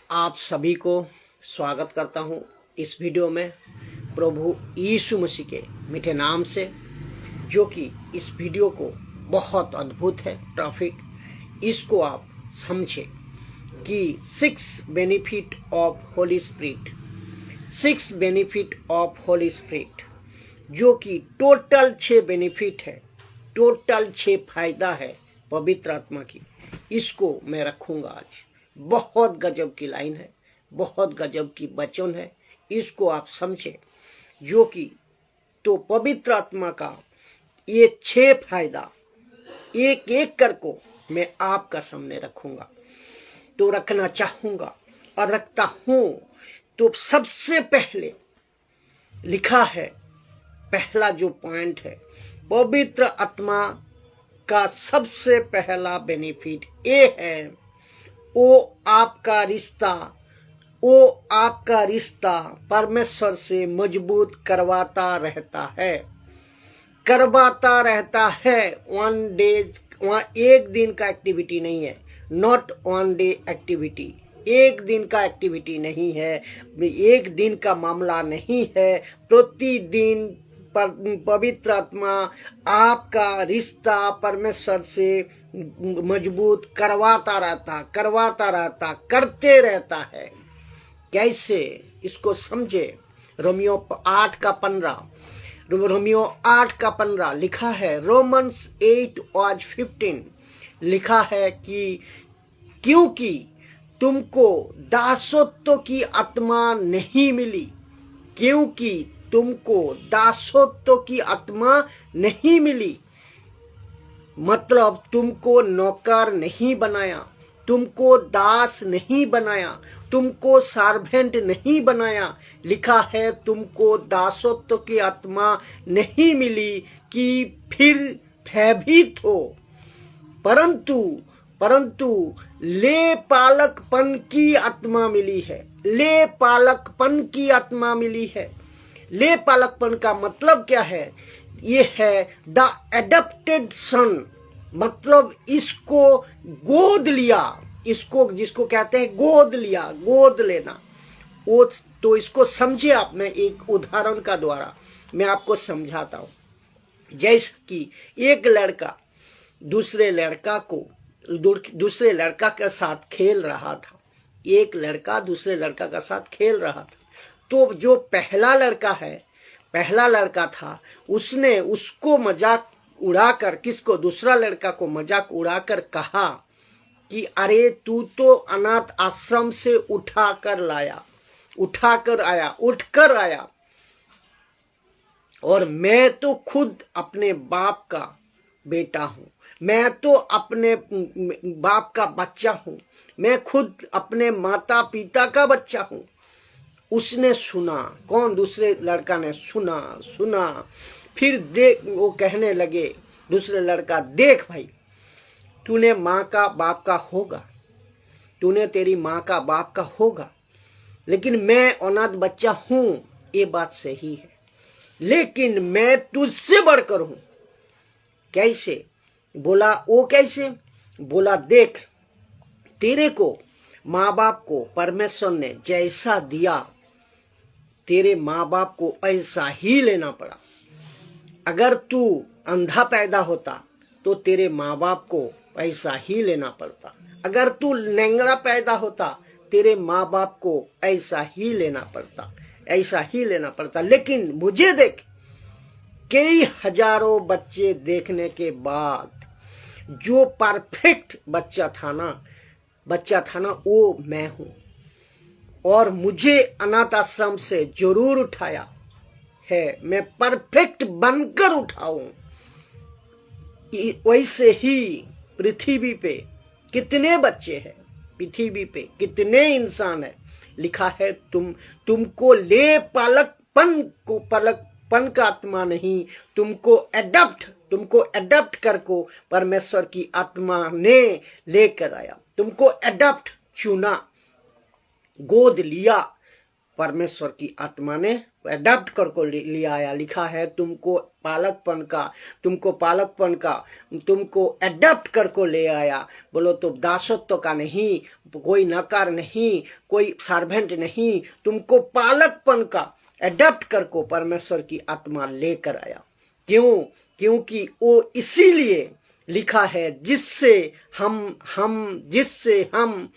आप सभी को स्वागत करता हूं इस वीडियो में प्रभु यीशु मसीह के मीठे नाम से, जो कि इस वीडियो को बहुत अद्भुत है टॉपिक। इसको आप समझे कि 6 benefit of Holi spirit, 6 benefit of Holi spirit, जो कि टोटल 6 बेनिफिट है, टोटल 6 फायदा है पवित्र आत्मा की। इसको मैं रखूंगा आज। बहुत गजब की लाइन है, बहुत गजब की वचन है। इसको आप समझे, जो कि तो पवित्र आत्मा का ये 6 फायदा एक एक कर को मैं आपका सामने रखूंगा, तो रखना चाहूंगा और रखता हूं। तो सबसे पहले लिखा है, पहला जो पॉइंट है, पवित्र आत्मा का सबसे पहला बेनिफिट ये है, वो आपका रिश्ता परमेश्वर से मजबूत करवाता रहता है। वहाँ एक दिन का एक्टिविटी नहीं है, नॉट वन डे एक्टिविटी, एक दिन का एक्टिविटी नहीं है, एक दिन का मामला नहीं है। प्रतिदिन पवित्र आत्मा आपका रिश्ता परमेश्वर से मजबूत करवाता रहता, करते रहता है। कैसे, इसको समझे। रोमियो 8:15 लिखा है, रोमन्स 8:15 लिखा है कि क्योंकि तुमको दासत्व की आत्मा नहीं मिली, क्योंकि तुमको दासत्व की आत्मा नहीं मिली, मतलब तुमको नौकर नहीं बनाया, तुमको दास नहीं बनाया, तुमको सर्वेंट नहीं बनाया। लिखा है तुमको दासत्व की आत्मा नहीं मिली कि फिर भयभीत हो, परंतु ले पालकपन की आत्मा मिली है। ले पालकपन की आत्मा मिली है। ले पालकपन का मतलब क्या है? ये है द एडॉप्टेड सन, मतलब इसको गोद लिया, इसको जिसको कहते हैं गोद लिया, गोद लेना। वो तो इसको समझे आप। मैं एक उदाहरण का द्वारा मैं आपको समझाता हूं। जैसे कि एक लड़का दूसरे लड़का के साथ खेल रहा था, एक लड़का दूसरे लड़का के साथ खेल रहा था। तो जो पहला लड़का था, उसने उसको मजाक उड़ाकर, किसको? दूसरा लड़का को मजाक उड़ाकर कहा कि अरे तू तो अनाथ आश्रम से उठकर आया, और मैं तो खुद अपने बाप का बेटा हूं, मैं तो अपने बाप का बच्चा हूं, मैं खुद अपने माता पिता का बच्चा हूं। उसने सुना, कौन? दूसरे लड़का ने सुना। फिर देख, वो कहने लगे, दूसरे लड़का, देख भाई, तूने माँ का बाप का होगा, तूने तेरी माँ का बाप का होगा, लेकिन मैं अनाथ बच्चा हूं, ये बात सही है, लेकिन मैं तुझसे बढ़कर हूं। कैसे? बोला, वो कैसे? बोला, देख, तेरे को माँ बाप को परमेश्वर ने जैसा दिया, तेरे माँ बाप को ऐसा ही लेना पड़ा। अगर तू अंधा पैदा होता तो तेरे माँ बाप को ऐसा ही लेना पड़ता। अगर तू लंगड़ा पैदा होता, तेरे माँ बाप को ऐसा ही लेना पड़ता। लेकिन मुझे देख, कई हजारों बच्चे देखने के बाद जो परफेक्ट बच्चा था ना, वो मैं हूं। और मुझे अनाथ आश्रम से जरूर उठाया है, मैं परफेक्ट बनकर उठाऊं। वैसे ही पृथ्वी पे कितने बच्चे हैं, पृथ्वी पे कितने इंसान है। लिखा है तुमको ले पालकपन का आत्मा नहीं, तुमको एडॉप्ट करको परमेश्वर की आत्मा ने लेकर आया। तुमको एडॉप्ट, चुना, गोद लिया, परमेश्वर की आत्मा ने अडॉप्ट करके ले आया। लिखा है तुमको पालकपन का तुमको अडॉप्ट करके ले आया। बोलो तो दासत्व का नहीं, कोई नकार नहीं, कोई सर्वेंट नहीं, तुमको पालकपन का अडॉप्ट करके परमेश्वर की आत्मा लेकर आया। क्यों? क्योंकि वो इसीलिए लिखा है जिससे हम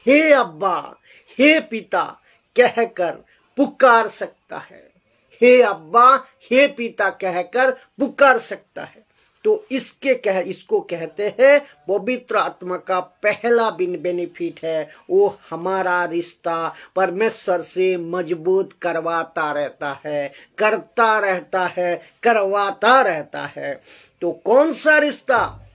हे अब्बा, हे पिता कहकर पुकार सकता है। हे अब्बा, हे पिता कहकर पुकार सकता है। तो इसको कहते हैं पवित्र आत्मा का पहला बेनिफिट है, वो हमारा रिश्ता परमेश्वर से मजबूत करवाता रहता है, करता रहता है, करवाता रहता है। तो कौन सा रिश्ता?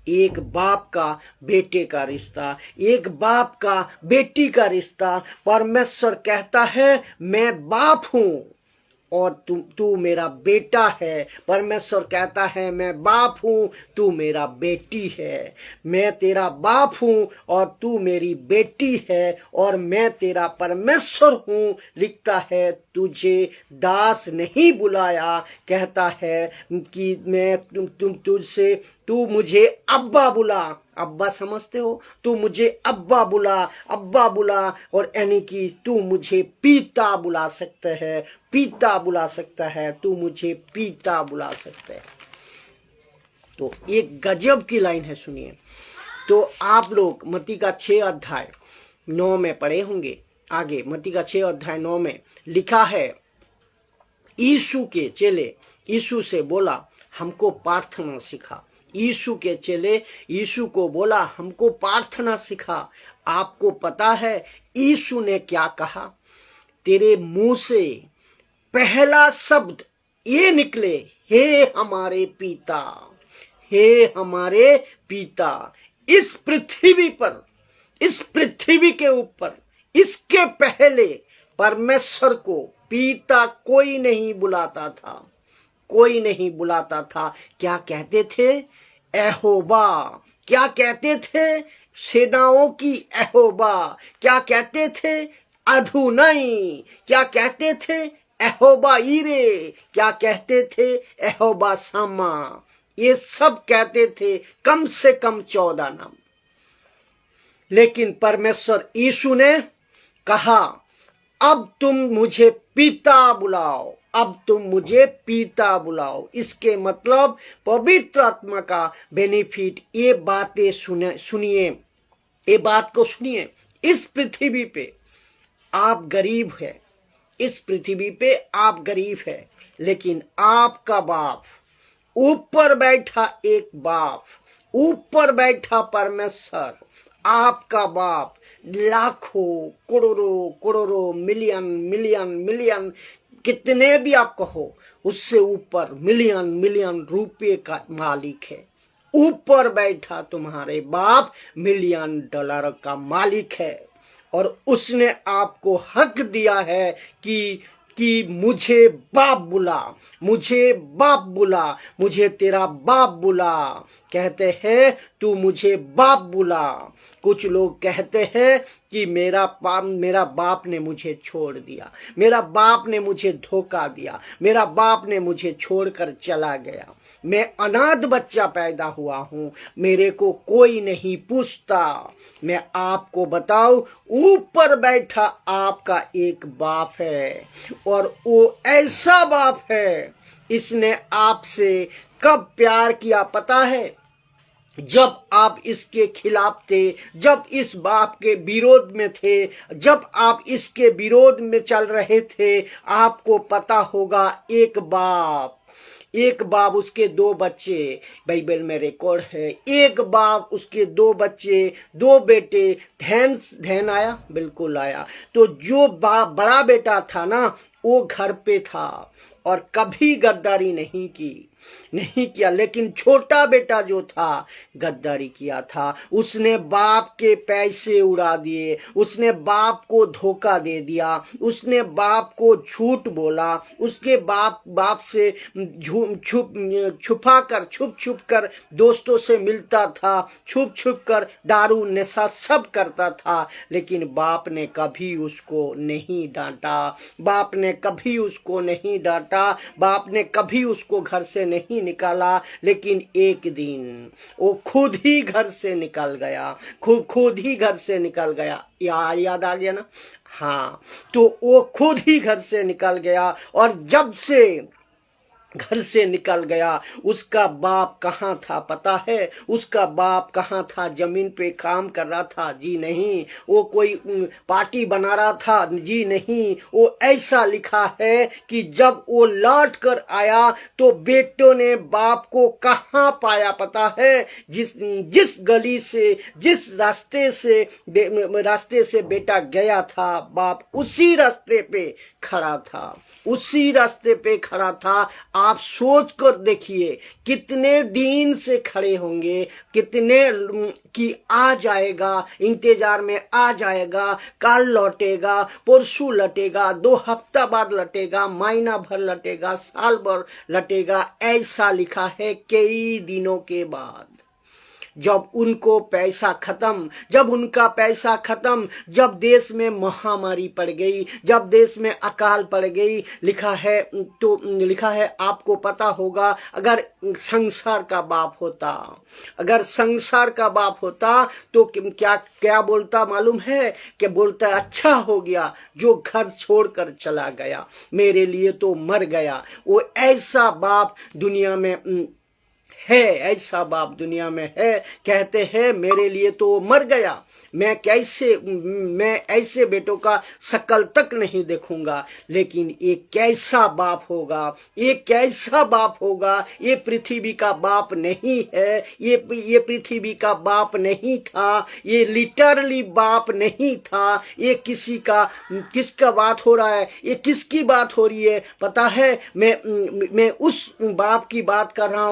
एक बाप का बेटे का रिश्ता, एक बाप का बेटी का रिश्ता। परमेश्वर कहता है मैं बाप हूं और तू मेरा बेटा है। परमेश्वर कहता है मैं बाप हूं, तू मेरा बेटी है। मैं तेरा बाप हूं और तू मेरी बेटी है, और मैं तेरा परमेश्वर हूं। लिखता है तुझे दास नहीं बुलाया, कहता है कि मैं तुझसे तू मुझे अब्बा बुला। अब्बा समझते हो? तू मुझे अब्बा बुला, और यानी कि तू मुझे पिता बुला सकते है, पिता बुला सकता है, तू मुझे पिता बुला सकते है। तो एक गजब की लाइन है, सुनिए। तो आप लोग मत्ती का 6 अध्याय 9 में पढ़े होंगे। आगे मत्ती का 6 अध्याय 9 में लिखा है, यीशु के चेले यीशु से बोला हमको प्रार्थना सिखा। यीशु के चेले यीशु को बोला हमको प्रार्थना सिखा। आपको पता है यीशु ने क्या कहा? तेरे मुंह से पहला शब्द ये निकले, हे हमारे पिता, हे हमारे पिता। इस पृथ्वी पर, इस पृथ्वी के ऊपर इसके पहले परमेश्वर को पिता कोई नहीं बुलाता था, कोई नहीं बुलाता था। क्या कहते थे? यहोवा। क्या कहते थे? सेनाओं की यहोवा। क्या कहते थे? अधुनाई। क्या कहते थे? यहोवा ईरे। क्या कहते थे? यहोवा सामा। ये सब कहते थे, कम से कम 14 नाम। लेकिन परमेश्वर यीशु ने कहा अब तुम मुझे पिता बुलाओ, अब तुम मुझे पिता बुलाओ। इसके मतलब पवित्र आत्मा का बेनिफिट, ये बातें सुनिए, ये बात को सुनिए। इस पृथ्वी पे आप गरीब है, इस पृथ्वी पे आप गरीब है, लेकिन आपका बाप, ऊपर बैठा एक बाप, ऊपर बैठा परमेश्वर, आपका बाप लाखों करोड़ों मिलियन कितने भी आप कहो, उससे ऊपर मिलियन रुपए का मालिक है। ऊपर बैठा तुम्हारे बाप मिलियन डॉलर का मालिक है, और उसने आपको हक दिया है कि मुझे बाप बुला, मुझे बाप बुला, मुझे तेरा बाप बुला। कहते हैं तू मुझे बाप बुला। कुछ लोग कहते हैं कि मेरा बाप ने मुझे छोड़ दिया, मेरा बाप ने मुझे धोखा दिया, मेरा बाप ने मुझे छोड़कर चला गया, मैं अनाथ बच्चा पैदा हुआ हूं, मेरे को कोई नहीं पूछता। मैं आपको बताऊं, ऊपर बैठा आपका एक बाप है, और वो ऐसा बाप है, इसने आपसे कब प्यार किया पता है? जब आप इसके खिलाफ थे, जब इस बाप के विरोध में थे, जब आप इसके विरोध में चल रहे थे। आपको पता होगा एक बाप उसके 2 बच्चे, बाइबल में रिकॉर्ड है, एक बाप उसके 2 बच्चे, 2 बेटे। ध्यान आया? बिल्कुल आया। तो जो बड़ा बेटा था ना, वो घर पे था और कभी गद्दारी नहीं की, नहीं किया। लेकिन छोटा बेटा जो था गद्दारी किया था, उसने बाप के पैसे उड़ा दिए, उसने बाप को धोखा दे दिया, उसने बाप को झूठ बोला, उसके बाप से छुप छुप कर दोस्तों से मिलता था, छुप छुप कर दारू नशा सब करता था। लेकिन बाप ने कभी उसको नहीं डांटा, बाप ने कभी उसको नहीं डांटा, बाप ने कभी उसको घर से नहीं निकाला। लेकिन एक दिन वो खुद ही घर से निकल गया, खुद ही घर से निकल गया। याद आ गया ना? हाँ, तो वो खुद ही घर से निकल गया। और जब से घर से निकल गया, उसका बाप कहाँ था पता है? उसका बाप कहाँ था? जमीन पे काम कर रहा था? जी नहीं। वो कोई पार्टी बना रहा था? जी नहीं। वो ऐसा लिखा है कि जब वो लौट कर आया तो बेटों ने बाप को कहाँ पाया पता है? जिस गली से, जिस रास्ते से बेटा गया था, बाप उसी रास्ते पे खड़ा था, उसी रास्ते पे खड़ा था। आप सोच कर देखिए कितने दिन से खड़े होंगे, कितने कि आ जाएगा, इंतजार में आ जाएगा, कल लौटेगा, परसों लौटेगा, 2 हफ्ता बाद लौटेगा, महीना भर लौटेगा, साल भर लौटेगा। ऐसा लिखा है कई दिनों के बाद। जब उनको पैसा खत्म, जब उनका पैसा खत्म, जब देश में महामारी पड़ गई, जब देश में अकाल पड़ गई, लिखा है आपको पता होगा, अगर संसार का बाप होता, अगर संसार का बाप होता तो क्या बोलता मालूम है? कि बोलता अच्छा हो गया जो घर छोड़कर चला गया, मेरे लिए तो मर गया। वो ऐसा बाप दुनिया में है, ऐसा बाप दुनिया में है। कहते हैं मेरे लिए तो मर गया, मैं ऐसे बेटों का शकल तक नहीं देखूंगा। लेकिन ये कैसा बाप होगा, ये कैसा बाप होगा? ये पृथ्वी का बाप नहीं है, ये पृथ्वी का बाप नहीं था, ये लिटरली बाप नहीं था। ये किसका बात हो रहा है? ये किसकी बात हो रही है पता है? मैं उस बाप की बात कर रहा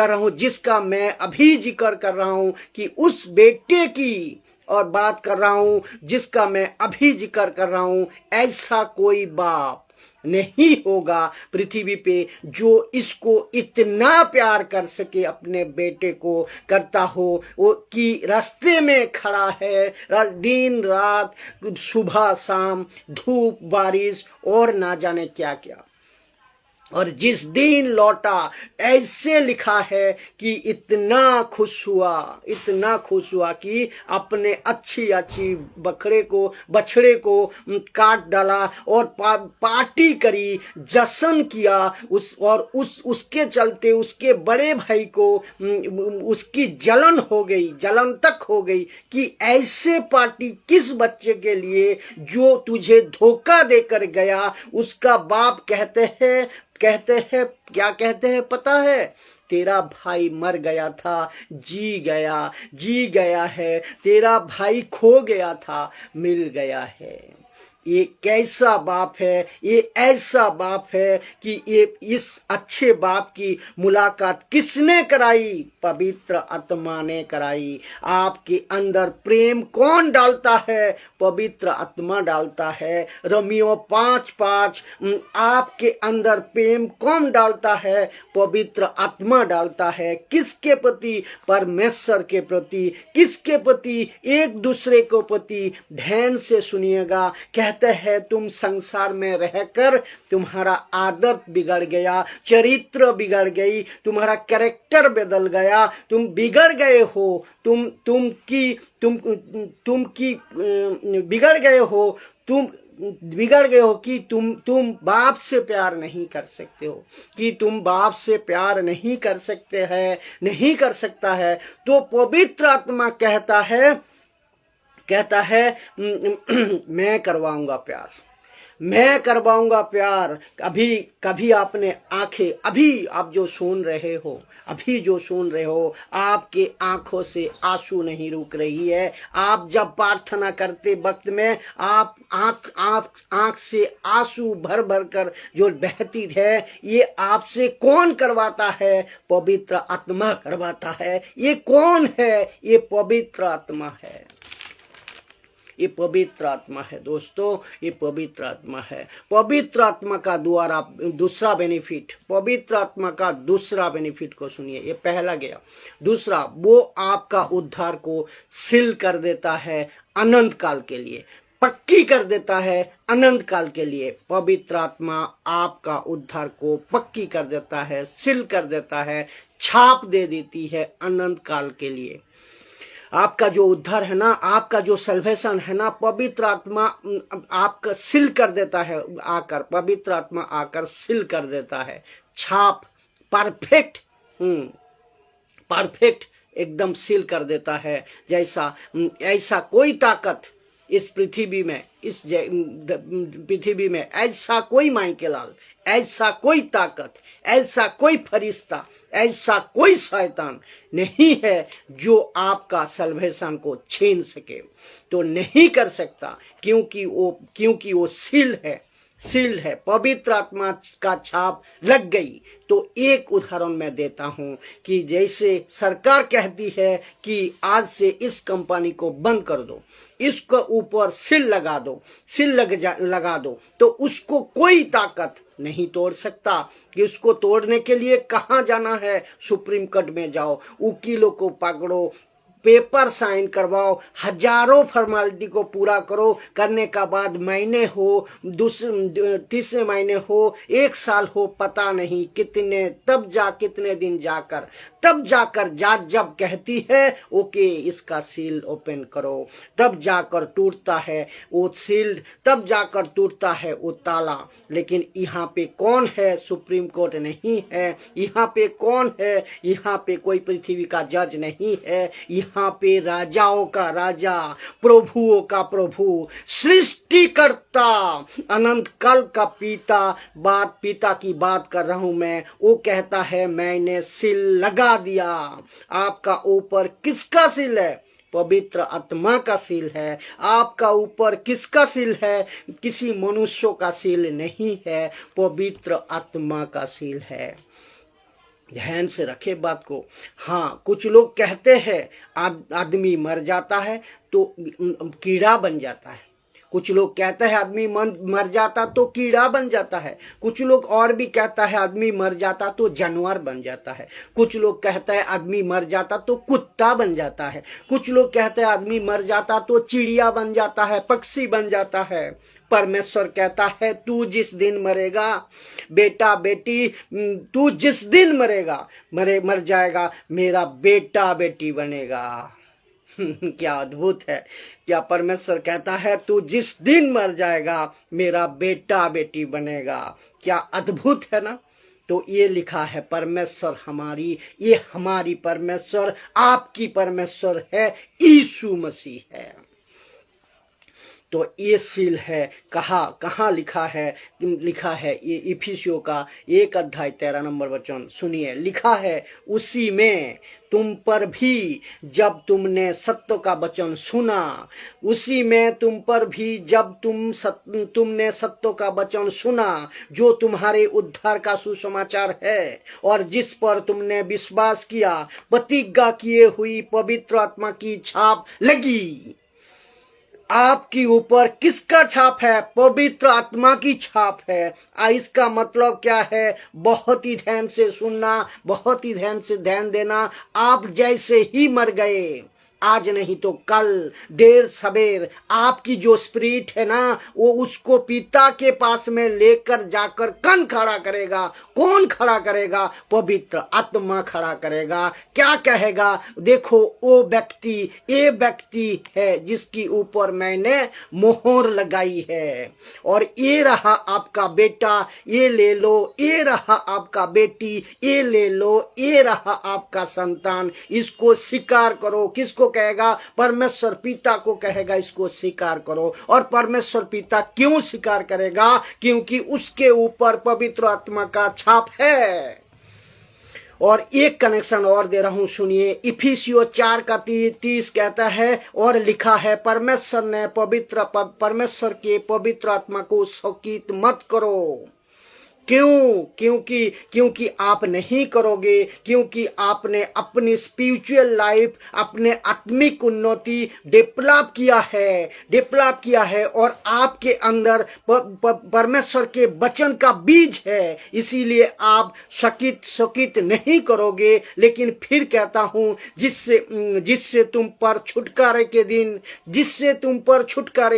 हूं जिसका मैं अभी जिक्र कर रहा हूं, कि उस बेटे की और बात कर रहा हूं जिसका मैं अभी जिक्र कर रहा हूं। ऐसा कोई बाप नहीं होगा पृथ्वी पे जो इसको इतना प्यार कर सके, अपने बेटे को करता हो, वो कि रास्ते में खड़ा है दिन रात, सुबह शाम, धूप बारिश और ना जाने क्या क्या। और जिस दिन लौटा, ऐसे लिखा है कि इतना खुश हुआ कि अपने अच्छी बछड़े को काट डाला और पार्टी करी, जश्न किया। उसके चलते उसके बड़े भाई को उसकी जलन तक हो गई कि ऐसे पार्टी किस बच्चे के लिए जो तुझे धोखा देकर गया। उसका बाप कहते हैं क्या कहते हैं पता है? तेरा भाई मर गया था, जी गया है, तेरा भाई खो गया था, मिल गया है। ये कैसा बाप है? ये ऐसा बाप है कि ये इस अच्छे बाप की मुलाकात किसने कराई? पवित्र आत्मा ने कराई। आपके अंदर प्रेम कौन डालता है? पवित्र आत्मा डालता है। रोमियो 5:5 आपके अंदर प्रेम कौन डालता है? पवित्र आत्मा डालता है। किसके प्रति? परमेश्वर के प्रति। किसके प्रति? एक दूसरे को प्रति। ध्यान से सुनिएगा। कहते हैं तुम संसार में रहकर तुम्हारा आदत बिगड़ गया, चरित्र बिगड़ गई, तुम्हारा कैरेक्टर बदल गया, तुम बिगड़ गए हो, तुम बिगड़ गए हो कि तुम बाप से प्यार नहीं कर सकते हो, कि तुम बाप से प्यार नहीं कर सकता है। तो पवित्र आत्मा कहता है मैं करवाऊंगा प्यार, मैं करवाऊंगा प्यार। कभी कभी आपने आंखें, अभी आप जो सुन रहे हो, अभी जो सुन रहे हो, आपके आंखों से आंसू नहीं रुक रही है। आप जब प्रार्थना करते वक्त में आप आंख से आंसू भर भर कर जो बहती है, ये आपसे कौन करवाता है? पवित्र आत्मा करवाता है। ये कौन है? ये पवित्र आत्मा है। ये पवित्र आत्मा है दोस्तों, ये पवित्र आत्मा है। पवित्र आत्मा का द्वारा दूसरा बेनिफिट, पवित्र आत्मा का दूसरा बेनिफिट को सुनिए। ये पहला गया, दूसरा, वो आपका उद्धार को सील कर देता है अनंत काल के लिए, पक्की कर देता है अनंत काल के लिए। पवित्र आत्मा आपका उद्धार को पक्की कर देता है, सील कर देता है, छाप दे देती है अनंत काल के लिए। आपका जो उद्धार है ना, आपका जो सल्वेशन है ना, पवित्र आत्मा आपका सील कर देता है आकर, पवित्र आत्मा आकर सील कर देता है, छाप परफेक्ट, परफेक्ट एकदम सील कर देता है। जैसा ऐसा कोई ताकत इस पृथ्वी में, इस पृथ्वी में ऐसा कोई माइकेलाल, ऐसा कोई ताकत, ऐसा कोई फरिश्ता, ऐसा कोई शैतान नहीं है जो आपका सल्वेशन को छीन सके। तो नहीं कर सकता, क्योंकि वो सील्ड है, सील्ड है, पवित्र आत्मा का छाप लग गई। तो एक उदाहरण मैं देता हूं कि जैसे सरकार कहती है कि आज से इस कंपनी को बंद कर दो, इसके ऊपर सील लगा दो, सील लगा दो, तो उसको कोई ताकत नहीं तोड़ सकता। कि उसको तोड़ने के लिए कहाँ जाना है? सुप्रीम कोर्ट में जाओ, वकीलों को पकड़ो, पेपर साइन करवाओ, हजारों फॉर्मेलिटी को पूरा करो, करने का बाद महीने हो, तीसरे महीने हो, 1 साल हो, पता नहीं कितने, कितने दिन जाकर, तब जाकर जज जब कहती है ओके इसका सील ओपन करो, तब जाकर टूटता है वो सील, तब जाकर टूटता है वो ताला। लेकिन यहाँ पे कौन है? सुप्रीम कोर्ट नहीं है। यहाँ पे कौन है? यहाँ पे कोई पृथ्वी का जज नहीं है। यहाँ पे राजाओं का राजा, प्रभुओं का प्रभु, सृष्टिकर्ता, अनंत काल का पिता की बात कर रहा हूं मैं। वो कहता है मैंने सील लगा दिया। आपका ऊपर किसका सील है? पवित्र आत्मा का सील है। आपका ऊपर किसका सील है? किसी मनुष्यों का सील नहीं है, पवित्र आत्मा का सील है। ध्यान से रखे बात को। हाँ, कुछ लोग कहते हैं आदमी मर जाता है तो कीड़ा बन जाता है। कुछ लोग कहते हैं आदमी मर जाता तो कीड़ा बन जाता है। कुछ लोग और भी कहता है आदमी मर जाता तो जानवर बन जाता है। कुछ लोग कहते हैं आदमी मर जाता तो कुत्ता बन जाता है। कुछ लोग कहते हैं आदमी मर जाता तो चिड़िया बन जाता है, पक्षी बन जाता है। परमेश्वर कहता है तू जिस दिन मरेगा बेटा बेटी, तू जिस दिन मरेगा मर जाएगा, मेरा बेटा बेटी बनेगा। क्या अद्भुत है। क्या परमेश्वर कहता है तू जिस दिन मर जाएगा मेरा बेटा बेटी बनेगा। क्या अद्भुत है ना। तो ये लिखा है परमेश्वर हमारी, ये हमारी परमेश्वर, आपकी परमेश्वर है, यीशु मसीह है। तो ये सील है। कहाँ लिखा है? लिखा है ये इफिसियों का 1 अध्याय 13 नंबर वचन सुनिए। लिखा है उसी में तुम पर भी जब तुमने सत्य का वचन सुना, उसी में तुम पर भी जब तुमने सत्य का वचन सुना जो तुम्हारे उद्धार का सुसमाचार है, और जिस पर तुमने विश्वास किया, प्रतिज्ञा किए हुई पवित्र आत्मा की छाप लगी। आपकी ऊपर किसका छाप है? पवित्र आत्मा की छाप है। इसका मतलब क्या है? बहुत ही ध्यान से सुनना, बहुत ही ध्यान से ध्यान देना। आप जैसे ही मर गए, आज नहीं तो कल, देर सवेर, आपकी जो स्पिरिट है ना वो उसको पिता के पास में लेकर जाकर कौन खड़ा करेगा? कौन खड़ा करेगा? पवित्र आत्मा खड़ा करेगा। क्या कहेगा? देखो वो व्यक्ति, ये व्यक्ति है जिसकी ऊपर मैंने मोहर लगाई है, और ये रहा आपका बेटा, ये ले लो। ये रहा आपका बेटी, ये ले लो। ये रहा आपका संतान, इसको स्वीकार करो। किसको कहेगा, परमेश्वर पिता को कहेगा इसको स्वीकार करो। और परमेश्वर पिता क्यों स्वीकार करेगा? क्योंकि उसके ऊपर पवित्र आत्मा का छाप है। और एक कनेक्शन और दे रहा हूं, सुनिए। इफिसियों 4:30 कहता है, और लिखा है, परमेश्वर ने परमेश्वर के पवित्र आत्मा को शोकित मत करो। क्यों? क्योंकि आप नहीं करोगे, क्योंकि आपने अपनी स्पिरिचुअल लाइफ, अपने आत्मिक उन्नति डेवलप किया है और आपके अंदर परमेश्वर के वचन का बीज है। इसीलिए आप शोकित नहीं करोगे। लेकिन फिर कहता हूं, जिससे तुम पर छुटकारे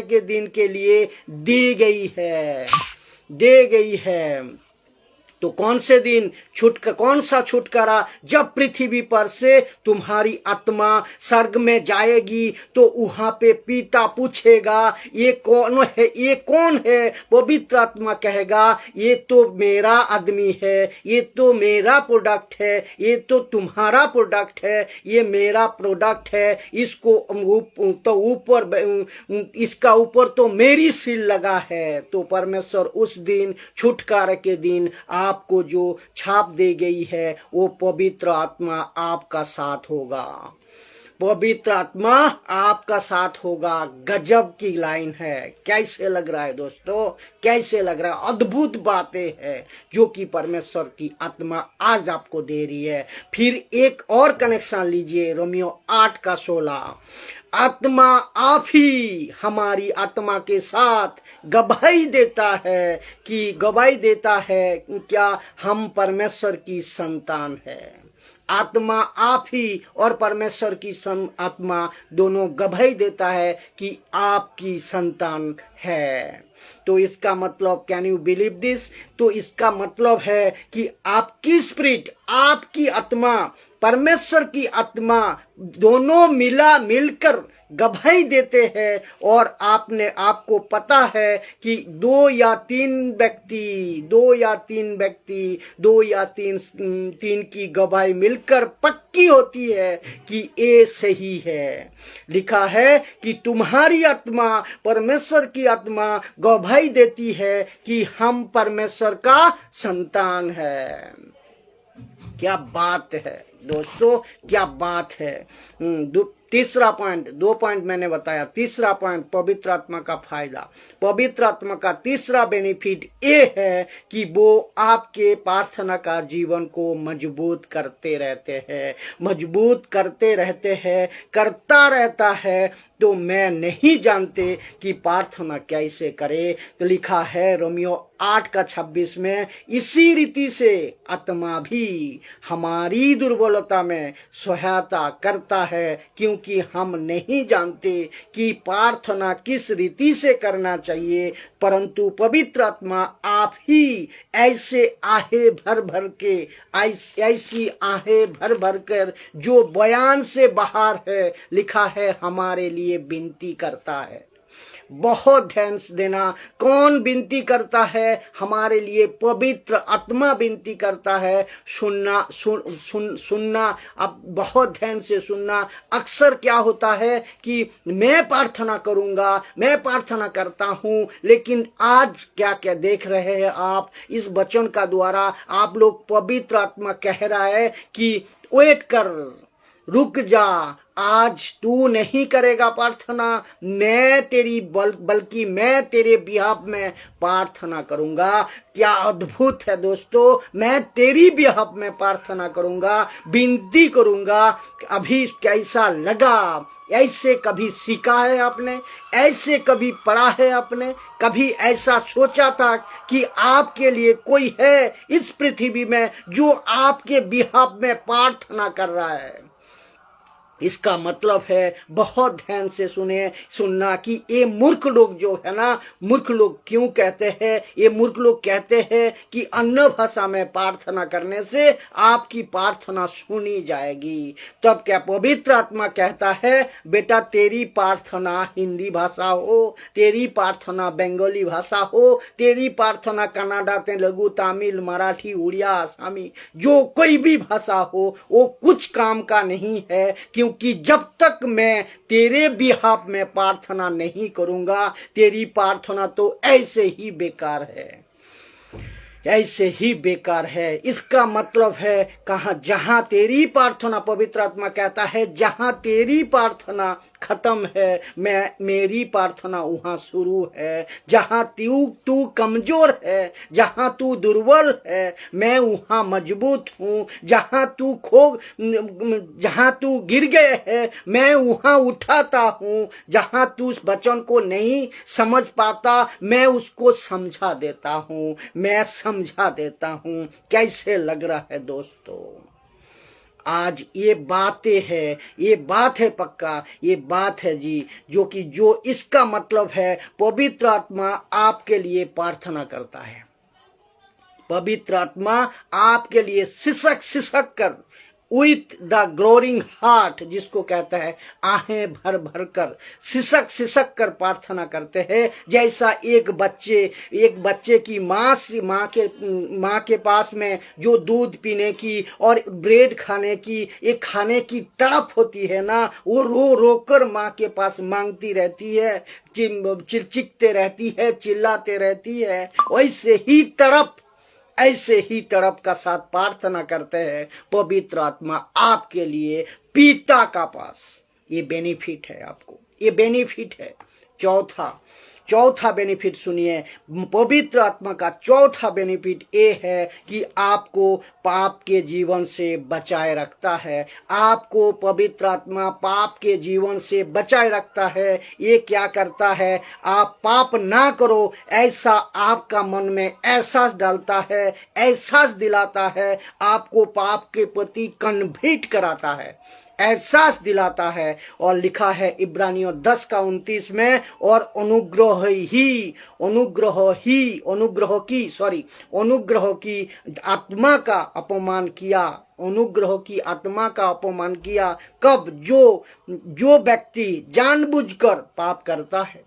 के दिन के लिए दी गई है। तो कौन से दिन कौन सा छुटकारा? जब पृथ्वी पर से तुम्हारी आत्मा स्वर्ग में जाएगी तो वहां पे पिता पूछेगा, ये कौन है? पवित्र आत्मा कहेगा, ये तो मेरा आदमी है, ये तो मेरा प्रोडक्ट है, ये तो तुम्हारा प्रोडक्ट है, ये मेरा प्रोडक्ट है। इसको तो इसका ऊपर तो मेरी सील लगा है। तो परमेश्वर उस दिन, छुटकारे के दिन, आपको जो छाप दी गई है, वो पवित्र आत्मा आपका साथ होगा। पवित्र आत्मा आपका साथ होगा। गजब की लाइन है। कैसे लग रहा है दोस्तों? कैसे लग रहा है? अद्भुत बातें हैं जो कि परमेश्वर की आत्मा आज आपको दे रही है। फिर एक और कनेक्शन लीजिए, रोमियो 8:16। आत्मा आप ही हमारी आत्मा के साथ गवाही देता है क्या हम परमेश्वर की संतान है। आत्मा आप ही और परमेश्वर की आत्मा दोनों गवाही देता है कि आपकी संतान है। तो इसका मतलब, कैन यू बिलीव दिस? तो इसका मतलब है कि आपकी स्पिरिट, आपकी आत्मा, परमेश्वर की आत्मा दोनों मिलकर गवाही देते हैं। और आपको पता है कि दो या तीन व्यक्ति की गवाही मिलकर पक्की होती है कि ये सही है। लिखा है कि तुम्हारी आत्मा, परमेश्वर की आत्मा गवाही देती है कि हम परमेश्वर का संतान है। क्या बात है दोस्तों, क्या बात है। तीसरा पॉइंट, 2 पॉइंट मैंने बताया। तीसरा पॉइंट, पवित्र आत्मा का फायदा। पवित्र आत्मा का तीसरा बेनिफिट ये है कि वो आपके प्रार्थना का जीवन को मजबूत करते रहते हैं, करता रहता है। तो मैं नहीं जानते कि प्रार्थना कैसे करे। तो लिखा है रोमियो 8:26 में, इसी रीति से आत्मा भी हमारी दुर्बलता में सहायता करता है, क्योंकि हम नहीं जानते कि प्रार्थना किस रीति से करना चाहिए, परंतु पवित्र आत्मा आप ही ऐसी आहें भर कर जो बयान से बाहर है, लिखा है, हमारे लिए विनती करता है। बहुत ध्यान से देना, कौन विनती करता है हमारे लिए? पवित्र आत्मा विनती करता है। सुनना, अब बहुत ध्यान से सुनना। अक्सर क्या होता है कि मैं प्रार्थना करता हूं, लेकिन आज क्या क्या देख रहे हैं आप इस वचन का द्वारा? आप लोग, पवित्र आत्मा कह रहा है कि वेट कर, रुक जा, आज तू नहीं करेगा प्रार्थना, बल्कि मैं तेरे बिहाफ में प्रार्थना करूंगा। क्या अद्भुत है दोस्तों! मैं तेरी बिहाफ में प्रार्थना करूंगा, विनती करूंगा। अभी कैसा लगा? ऐसे कभी सीखा है आपने? ऐसे कभी पढ़ा है आपने? कभी ऐसा सोचा था कि आपके लिए कोई है इस पृथ्वी में जो आपके बिहाफ में प्रार्थना कर रहा है? इसका मतलब है, बहुत ध्यान से सुनना कि ये मूर्ख लोग जो है ना, मूर्ख लोग क्यों कहते हैं? ये मूर्ख लोग कहते हैं कि अन्य भाषा में प्रार्थना करने से आपकी प्रार्थना सुनी जाएगी। तब क्या पवित्र आत्मा कहता है, बेटा तेरी प्रार्थना हिंदी भाषा हो, तेरी प्रार्थना बंगाली भाषा हो, तेरी प्रार्थना कन्नड़ा, तेलुगु, तमिल, मराठी, उड़िया, आसामी, जो कोई भी भाषा हो, वो कुछ काम का नहीं है। क्यों? क्योंकि जब तक मैं तेरे बिहाफ में प्रार्थना नहीं करूंगा, तेरी प्रार्थना तो ऐसे ही बेकार है, ऐसे ही बेकार है। इसका मतलब है कहा, जहां तेरी प्रार्थना, पवित्र आत्मा कहता है जहां तेरी प्रार्थना खत्म है, मेरी प्रार्थना वहां शुरू है। जहां तू कमजोर है, जहां तू दुर्बल है, मैं वहां मजबूत हूं। जहां तू गिर गए है, मैं वहां उठाता हूं। जहां तू उस वचन को नहीं समझ पाता, मैं उसको समझा देता हूं, मैं समझा देता हूं। कैसे लग रहा है दोस्तों? आज ये बातें है, ये बात है पक्का, ये बात है जी, जो इसका मतलब है पवित्र आत्मा आपके लिए प्रार्थना करता है। पवित्र आत्मा आपके लिए सिसक कर, विथ द ग्लोरिंग हार्ट, जिसको कहता है आहें भर भर कर, सिसक कर प्रार्थना करते हैं। जैसा एक बच्चे की माँ के पास में जो दूध पीने की और ब्रेड खाने की, एक खाने की तड़प होती है ना, वो रो रो कर माँ के पास मांगती रहती है, चिल्लाते रहती है, चिल्लाते रहती है। ऐसे ही तड़प का साथ प्रार्थना करते हैं पवित्र आत्मा आपके लिए पिता का पास। ये बेनिफिट है आपको, ये बेनिफिट है। चौथा बेनिफिट सुनिए, पवित्र आत्मा का चौथा बेनिफिट ये है कि आपको पाप के जीवन से बचाए रखता है। आपको पवित्र आत्मा पाप के जीवन से बचाए रखता है। ये क्या करता है? आप पाप ना करो ऐसा आपका मन में एहसास डालता है, एहसास दिलाता है, आपको पाप के प्रति कन्विट कराता है, एहसास दिलाता है। और लिखा है इब्रानियों 10:29 में, और अनुग्रह की आत्मा का अपमान किया, अनुग्रह की आत्मा का अपमान किया। कब? जो व्यक्ति जानबूझकर पाप करता है,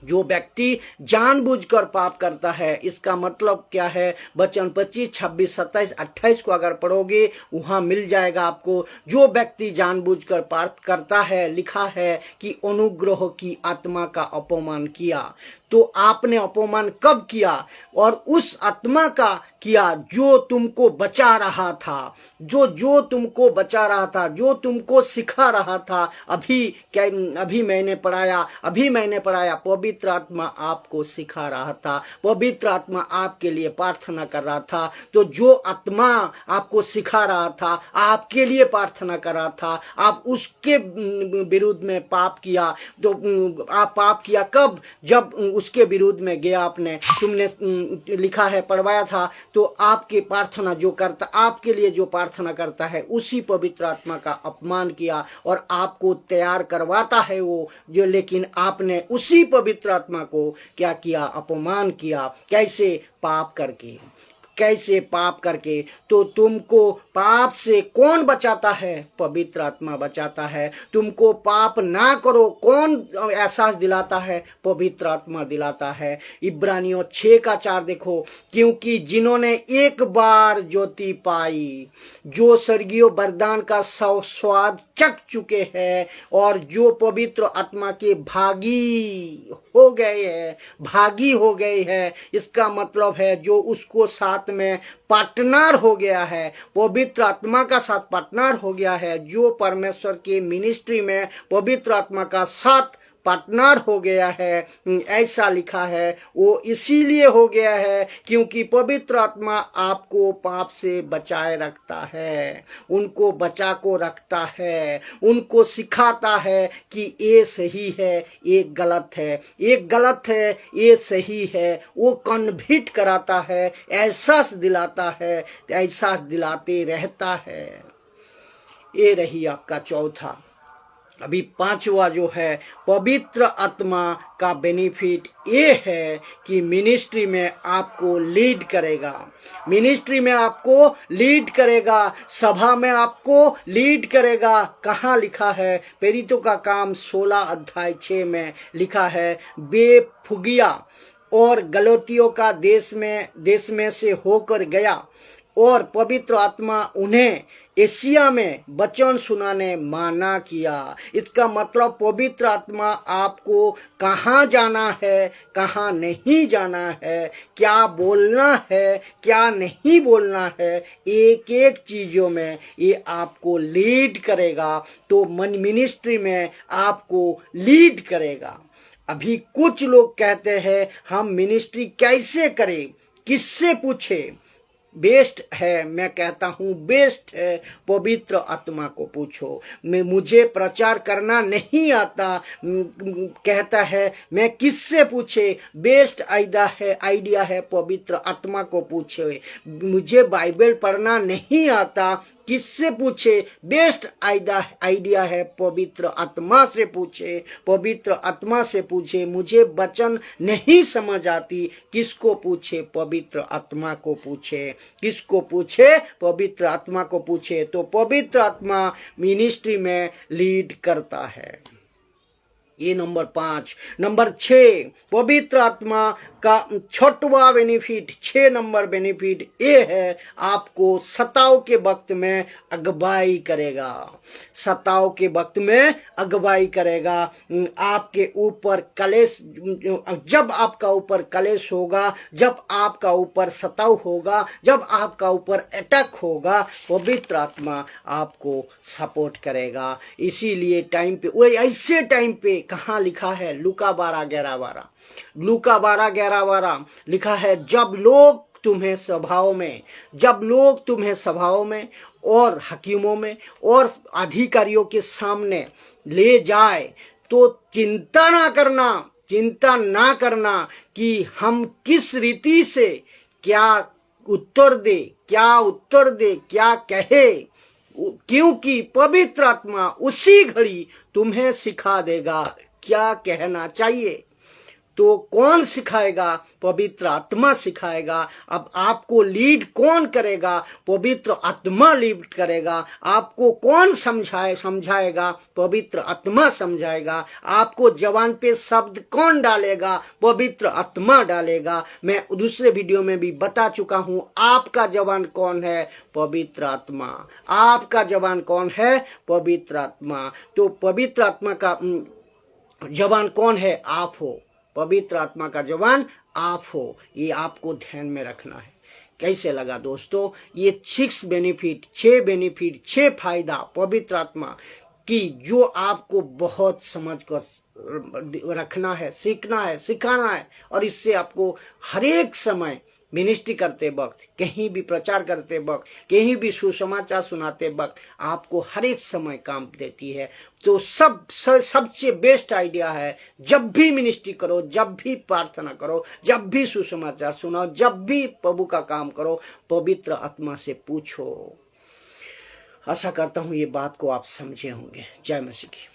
जो व्यक्ति जानबूझकर पाप करता है। इसका मतलब क्या है? वचन 25, 26, 27, 28 को अगर पढ़ोगे वहां मिल जाएगा आपको। जो व्यक्ति जानबूझकर पाप करता है, लिखा है कि अनुग्रह की आत्मा का अपमान किया। तो आपने अपमान कब किया? और उस आत्मा का किया जो तुमको बचा रहा था, जो तुमको बचा रहा था, जो तुमको सिखा रहा था। अभी मैंने पढ़ाया, पवित्र आत्मा आपको सिखा रहा था, पवित्र आत्मा आपके लिए प्रार्थना कर रहा था। तो जो आत्मा आपको सिखा रहा था, आपके लिए प्रार्थना कर रहा था, आप उसके विरुद्ध में पाप किया। तो आप पाप किया कब? जब उसके विरुद्ध में गया तुमने लिखा है, पढ़वाया था। तो आपके प्रार्थना जो करता, आपके लिए जो प्रार्थना करता है, उसी पवित्र आत्मा का अपमान किया और आपको तैयार करवाता है वो जो, लेकिन आपने उसी पवित्र आत्मा को क्या किया? अपमान किया। कैसे? पाप करके। तो तुमको पाप से कौन बचाता है? पवित्र आत्मा बचाता है। तुमको पाप ना करो कौन एहसास दिलाता है? पवित्र आत्मा दिलाता है। इब्रानियों 6:4 देखो, क्योंकि जिन्होंने एक बार ज्योति पाई, जो स्वर्गीय वरदान का स्वाद चख चुके हैं और जो पवित्र आत्मा के भागी हो गए हैं, इसका मतलब है जो उसको साथ में पार्टनर हो गया है, पवित्र आत्मा का साथ पार्टनर हो गया है, जो परमेश्वर के मिनिस्ट्री में पवित्र आत्मा का साथ पार्टनर हो गया है। ऐसा लिखा है। वो इसीलिए हो गया है क्योंकि पवित्र आत्मा आपको पाप से बचाए रखता है, उनको बचा को रखता है, उनको सिखाता है कि ये सही है, ये गलत है, ये सही है। वो कन्विट कराता है, एहसास दिलाता है, एहसास दिलाते रहता है। ये रही आपका चौथा। अभी पांचवा जो है, पवित्र आत्मा का बेनिफिट ये है कि मिनिस्ट्री में आपको लीड करेगा, सभा में आपको लीड करेगा। कहाँ लिखा है? प्रेरितों का काम 16:6 में लिखा है, बेफुगिया और गलतियों का देश में से होकर गया, और पवित्र आत्मा उन्हें एशिया में वचन सुनाने माना किया। इसका मतलब पवित्र आत्मा आपको कहाँ जाना है, कहाँ नहीं जाना है, क्या बोलना है, क्या नहीं बोलना है, एक एक चीजों में ये आपको लीड करेगा। तो मन मिनिस्ट्री में आपको लीड करेगा। अभी कुछ लोग कहते हैं हम मिनिस्ट्री कैसे करें, किससे पूछे? बेस्ट है, मैं कहता हूं बेस्ट है, पवित्र आत्मा को पूछो। मुझे प्रचार करना नहीं आता, कहता है मैं किससे पूछे? बेस्ट आइडिया है पवित्र आत्मा को पूछे। मुझे बाइबल पढ़ना नहीं आता, किससे पूछे? बेस्ट आइडिया है पवित्र आत्मा से पूछे, पवित्र आत्मा से पूछे। मुझे वचन नहीं समझ आती, किसको पूछे? पवित्र आत्मा को पूछे। किसको पूछे? पवित्र आत्मा को पूछे। तो पवित्र आत्मा मिनिस्ट्री में लीड करता है। ये नंबर 5। नंबर 6, पवित्र आत्मा का छठवां बेनिफिट, 6 नंबर बेनिफिट ये है, आपको सताव के वक्त में अगुवाई करेगा। सताव के वक्त में अगुवाई करेगा। आपके ऊपर कलेश, जब आपका ऊपर कलेश होगा, जब आपका ऊपर सताव होगा, जब आपका ऊपर अटैक होगा, पवित्र आत्मा आपको सपोर्ट करेगा। इसीलिए टाइम पे, वही ऐसे टाइम पे कहाँ लिखा है? लूका 12:11 लूका 12:11 लिखा है, जब लोग तुम्हें सभाओं में और हकीमों में और अधिकारियों के सामने ले जाए तो चिंता ना करना कि हम किस रीति से क्या उत्तर दे, क्या कहे, क्योंकि पवित्र आत्मा उसी घड़ी तुम्हें सिखा देगा क्या कहना चाहिए। तो कौन सिखाएगा? पवित्र आत्मा सिखाएगा। अब आपको लीड कौन करेगा? पवित्र आत्मा लीड करेगा। आपको कौन समझाएगा? पवित्र आत्मा समझाएगा। आपको जबान पे शब्द कौन डालेगा? पवित्र आत्मा डालेगा। मैं दूसरे वीडियो में भी बता चुका हूं, आपका जबान कौन है? पवित्र आत्मा। आपका जबान कौन है? पवित्र आत्मा। तो पवित्र आत्मा का जबान कौन है? आप हो। पवित्र आत्मा का जबान आप हो। ये आपको ध्यान में रखना है। कैसे लगा दोस्तों? ये 6 बेनिफिट, 6 फायदा पवित्र आत्मा की, जो आपको बहुत समझ कर रखना है, सीखना है, सिखाना है। और इससे आपको हर एक समय मिनिस्ट्री करते वक्त, कहीं भी प्रचार करते वक्त, कहीं भी सुसमाचार सुनाते वक्त आपको हर एक समय काम देती है। तो सबसे बेस्ट आइडिया है, जब भी मिनिस्ट्री करो, जब भी प्रार्थना करो, जब भी सुसमाचार सुनाओ, जब भी प्रभु का काम करो, पवित्र आत्मा से पूछो। आशा करता हूं ये बात को आप समझे होंगे। जय मसीह की।